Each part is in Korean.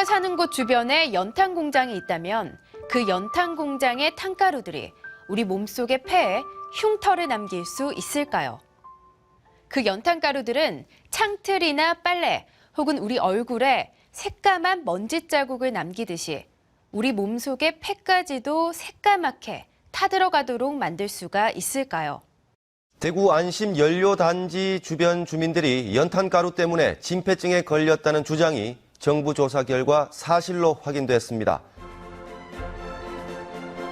우리가 사는 곳 주변에 연탄 공장이 있다면 그 연탄 공장의 탄가루들이 우리 몸속의 폐에 흉터를 남길 수 있을까요? 그 연탄 가루들은 창틀이나 빨래 혹은 우리 얼굴에 새까만 먼지 자국을 남기듯이 우리 몸속의 폐까지도 새까맣게 타들어가도록 만들 수가 있을까요? 대구 안심 연료단지 주변 주민들이 연탄가루 때문에 진폐증에 걸렸다는 주장이 정부 조사 결과 사실로 확인됐습니다.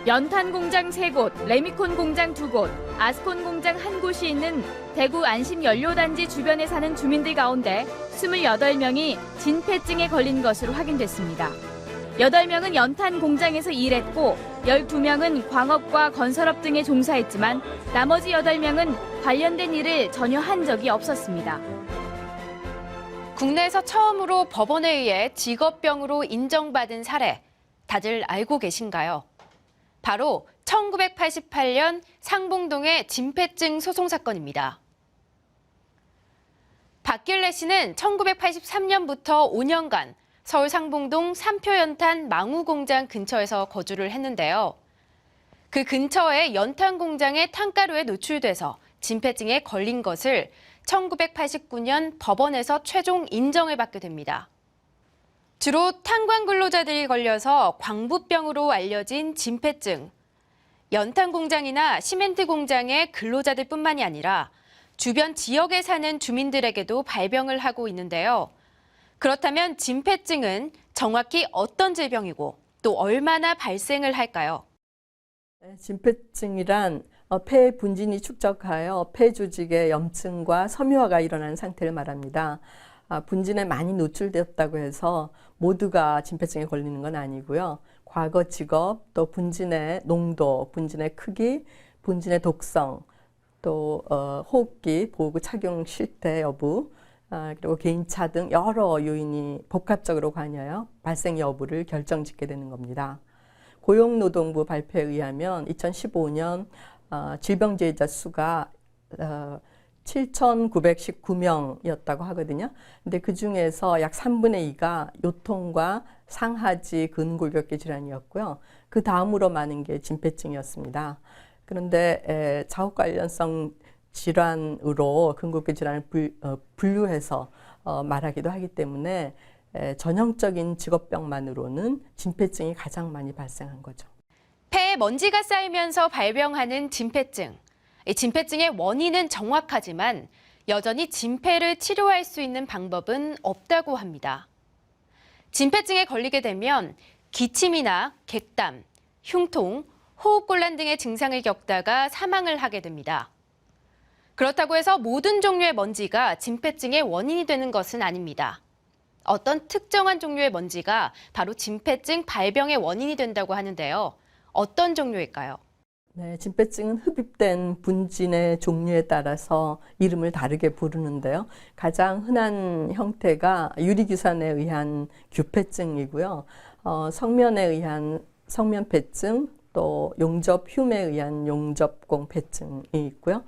연탄 공장 3곳, 레미콘 공장 2곳, 아스콘 공장 1곳이 있는 대구 안심 연료단지 주변에 사는 주민들 가운데 28명이 진폐증에 걸린 것으로 확인됐습니다. 8명은 연탄 공장에서 일했고 12명은 광업과 건설업 등에 종사했지만 나머지 8명은 관련된 일을 전혀 한 적이 없었습니다. 국내에서 처음으로 법원에 의해 직업병으로 인정받은 사례, 다들 알고 계신가요? 바로 1988년 상봉동의 진폐증 소송 사건입니다. 박길래 씨는 1983년부터 5년간 서울 상봉동 삼표연탄 망우공장 근처에서 거주를 했는데요. 그 근처의 연탄 공장의 탄가루에 노출돼서 진폐증에 걸린 것을 1989년 법원에서 최종 인정을 받게 됩니다. 주로 탄광 근로자들이 걸려서 광부병으로 알려진 진폐증. 연탄 공장이나 시멘트 공장의 근로자들 뿐만이 아니라 주변 지역에 사는 주민들에게도 발병을 하고 있는데요. 그렇다면 진폐증은 정확히 어떤 질병이고 또 얼마나 발생을 할까요? 진폐증이란 폐 분진이 축적하여 폐 조직의 염증과 섬유화가 일어나는 상태를 말합니다. 분진에 많이 노출되었다고 해서 모두가 진폐증에 걸리는 건 아니고요. 과거 직업, 또 분진의 농도, 분진의 크기, 분진의 독성, 또 호흡기, 보호구 착용 실태 여부, 그리고 개인차 등 여러 요인이 복합적으로 관여하여 발생 여부를 결정짓게 되는 겁니다. 고용노동부 발표에 의하면 2015년 질병재해자 수가 7,919명이었다고 하거든요. 근데 그 중에서 약 3분의 2가 요통과 상하지 근골격계 질환이었고요. 그 다음으로 많은 게 진폐증이었습니다. 그런데 자국 관련성 질환으로 근골격 질환을 분류해서 말하기도 하기 때문에 전형적인 직업병만으로는 진폐증이 가장 많이 발생한 거죠. 폐에 먼지가 쌓이면서 발병하는 진폐증. 이 진폐증의 원인은 정확하지만 여전히 진폐를 치료할 수 있는 방법은 없다고 합니다. 진폐증에 걸리게 되면 기침이나 객담, 흉통, 호흡곤란 등의 증상을 겪다가 사망을 하게 됩니다. 그렇다고 해서 모든 종류의 먼지가 진폐증의 원인이 되는 것은 아닙니다. 어떤 특정한 종류의 먼지가 바로 진폐증 발병의 원인이 된다고 하는데요. 어떤 종류일까요? 네, 진폐증은 흡입된 분진의 종류에 따라서 이름을 다르게 부르는데요. 가장 흔한 형태가 유리규산에 의한 규폐증이고요. 성면에 의한 성면폐증, 또 용접흉에 의한 용접공폐증이 있고요.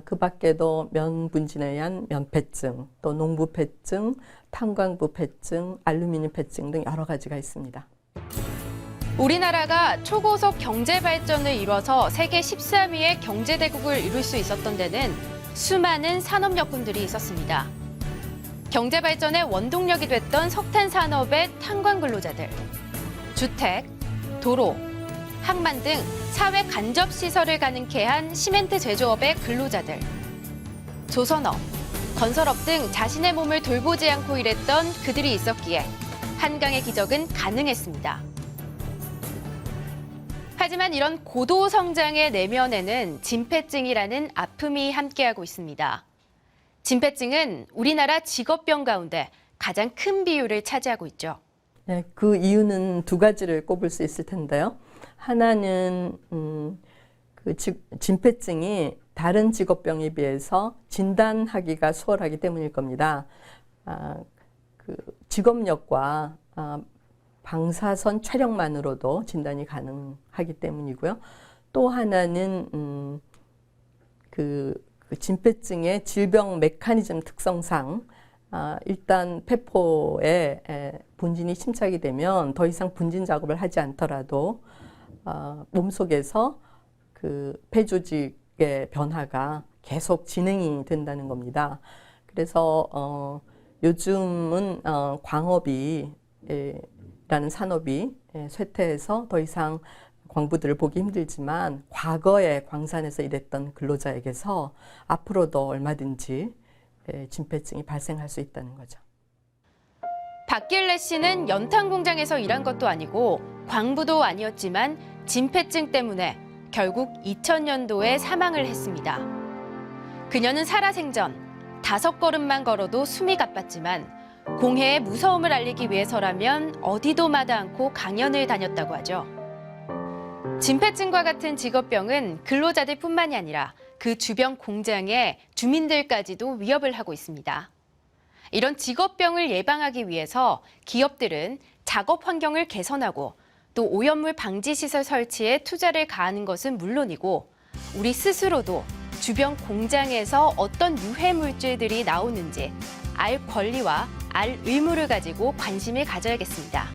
그 밖에도 면분진에 의한 면폐증, 또 농부폐증, 탄광부폐증, 알루미늄폐증 등 여러 가지가 있습니다. 우리나라가 초고속 경제 발전을 이뤄서 세계 13위의 경제대국을 이룰 수 있었던 데는 수많은 산업력군들이 있었습니다. 경제 발전의 원동력이 됐던 석탄 산업의 탄광 근로자들, 주택, 도로, 항만 등 사회 간접 시설을 가능케 한 시멘트 제조업의 근로자들, 조선업, 건설업 등 자신의 몸을 돌보지 않고 일했던 그들이 있었기에 한강의 기적은 가능했습니다. 하지만 이런 고도 성장의 내면에는 진폐증이라는 아픔이 함께하고 있습니다. 진폐증은 우리나라 직업병 가운데 가장 큰 비율을 차지하고 있죠. 네, 그 이유는 두 가지를 꼽을 수 있을 텐데요. 하나는 진폐증이 다른 직업병에 비해서 진단하기가 수월하기 때문일 겁니다. 직업력과 방사선 촬영만으로도 진단이 가능하기 때문이고요. 또 하나는 진폐증의 질병 메커니즘 특성상 일단 폐포에 분진이 침착이 되면 더 이상 분진 작업을 하지 않더라도 몸속에서 그 폐조직의 변화가 계속 진행이 된다는 겁니다. 그래서 요즘은 광업이 라는 산업이 쇠퇴해서 더 이상 광부들을 보기 힘들지만 과거에 광산에서 일했던 근로자에게서 앞으로도 얼마든지 진폐증이 발생할 수 있다는 거죠. 박길래 씨는 연탄 공장에서 일한 것도 아니고 광부도 아니었지만 진폐증 때문에 결국 2000년도에 사망을 했습니다. 그녀는 살아생전 5걸음만 걸어도 숨이 가빴지만 공해의 무서움을 알리기 위해서라면 어디도 마다 않고 강연을 다녔다고 하죠. 진폐증과 같은 직업병은 근로자들뿐만이 아니라 그 주변 공장의 주민들까지도 위협을 하고 있습니다. 이런 직업병을 예방하기 위해서 기업들은 작업 환경을 개선하고 또 오염물 방지 시설 설치에 투자를 가하는 것은 물론이고 우리 스스로도 주변 공장에서 어떤 유해 물질들이 나오는지 알 권리와 알 의무를 가지고 관심을 가져야겠습니다.